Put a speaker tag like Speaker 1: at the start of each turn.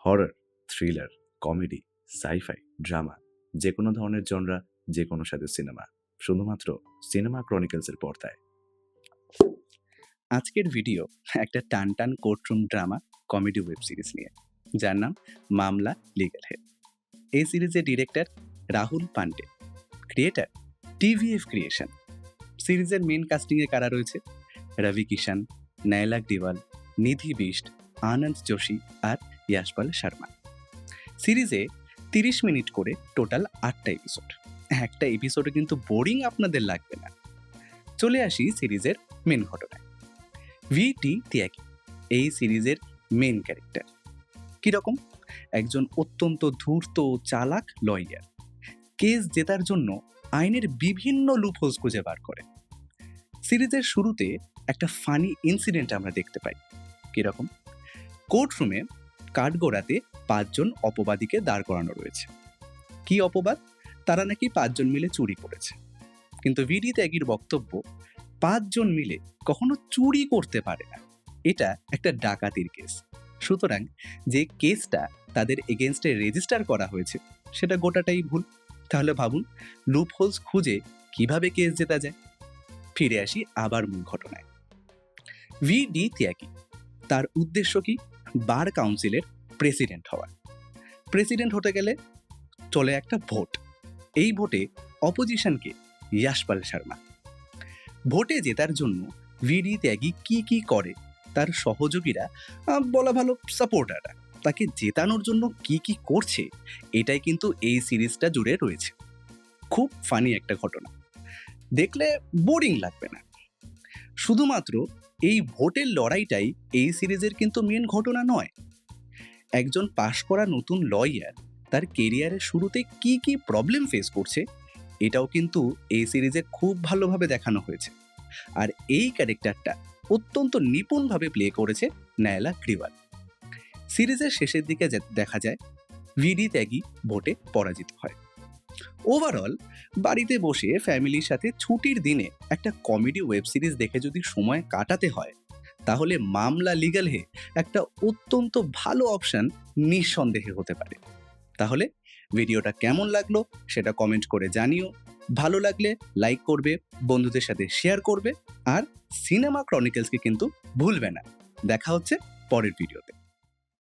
Speaker 1: Horror, thriller, comedy, sci-fi, drama যে কোনো ধরনের জনরা, যে কোনো স্বাদের সিনেমা শুধুমাত্র সিনেমা ক্রনিকলসের পর্দায়।
Speaker 2: আজকের ভিডিও একটা টানটান courtroom drama comedy web series নিয়ে, যার নাম মামলা লিগ্যাল হেড। এই সিরিজের director Rahul Pandey, creator TVF creation. সিরিজের মেন কাস্টিংয়ে কারা রয়েছে? রবি কিষান, নায়লাক ডিওয়াল, নিধি বিষ্ট, আনন্দ যোশী আর ইয়াশপাল শর্মা। সিরিজে 30 মিনিট করে টোটাল 8টা এপিসোড। একটা এপিসোডে কিন্তু বোরিং আপনাদের লাগবে না। চলে আসি সিরিজের মেন ঘটনায়। ভিটি ত্যাগী এই সিরিজের মেন ক্যারেক্টার। কিরকম? একজন অত্যন্ত ধূর্ত চালাক লয়ার, কেস জেতার জন্য আইনের বিভিন্ন লুপহোলস খুঁজে বার করে। সিরিজের শুরুতে একটা ফানি ইনসিডেন্ট আমরা দেখতে পাই। কিরকম? কোর্টরুমে কাঠগোড়াতে 5 জন অপবাদীকে দাঁড় করানো রয়েছে। কি অপবাদ? তারা নাকি 5 জন মিলে চুরি করেছে। কিন্তু ভিডি ত্যাগীর বক্তব্য, 5 জন মিলে কখনো চুরি করতে পারে না, এটা একটা ডাকাতির কেস। সুতরাং যে কেসটা তাদের এগেনস্টে রেজিস্টার করা হয়েছে সেটা গোটাটাই ভুল। তাহলে ভাবুন লুপহোলস খুঁজে কিভাবে কেস জেতা যায়। ফিরে আসি আবার মূল ঘটনায়। ভিডি ত্যাগী, তার উদ্দেশ্য কি? বার কাউন্সিলের প্রেসিডেন্ট হওয়া। প্রেসিডেন্ট হতে গেলে চলে একটা ভোট। এই ভোটে অপোজিশনকে ইয়াশপাল শর্মা। ভোটে জেতার জন্য ভিডি ত্যাগী কি কি করে, তার সহযোগীরা, বলা ভালো সাপোর্টাররা তাকে জেতানোর জন্য কি কি করছে, এটাই কিন্তু এই সিরিজটা জুড়ে রয়েছে। খুব ফানি একটা ঘটনা, দেখলে বোরিং লাগবে না। শুধুমাত্র এই ভোটের লড়াইটাই এই সিরিজের কিন্তু মেন ঘটনা নয়। একজন পাশ করা নতুন লয়ার তার কেরিয়ারের শুরুতে কি কি প্রবলেম ফেস করছে, এটাও কিন্তু এই সিরিজে খুব ভালোভাবে দেখানো হয়েছে। আর এই ক্যারেক্টারটা অত্যন্ত নিপুণভাবে প্লে করেছে নায়লাক ডিওয়াল। সিরিজের শেষের দিকে দেখা যায় ভিডি ত্যাগী ভোটে পরাজিত হয়। ওভারঅল বাড়িতে বসে ফ্যামিলির সাথে ছুটির দিনে একটা কমেডি ওয়েব সিরিজ দেখে যদি সময় কাটাতে হয়, তাহলে মামলা লিগ্যাল হে একটা অত্যন্ত ভালো অপশন নিঃসন্দেহে হতে পারে। তাহলে ভিডিওটা কেমন লাগলো সেটা কমেন্ট করে জানিও। ভালো লাগলে লাইক করবে, বন্ধুদের সাথে শেয়ার করবে, আর সিনেমা ক্রনিকলসকে কিন্তু ভুলবে না। দেখা হচ্ছে পরের ভিডিওতে।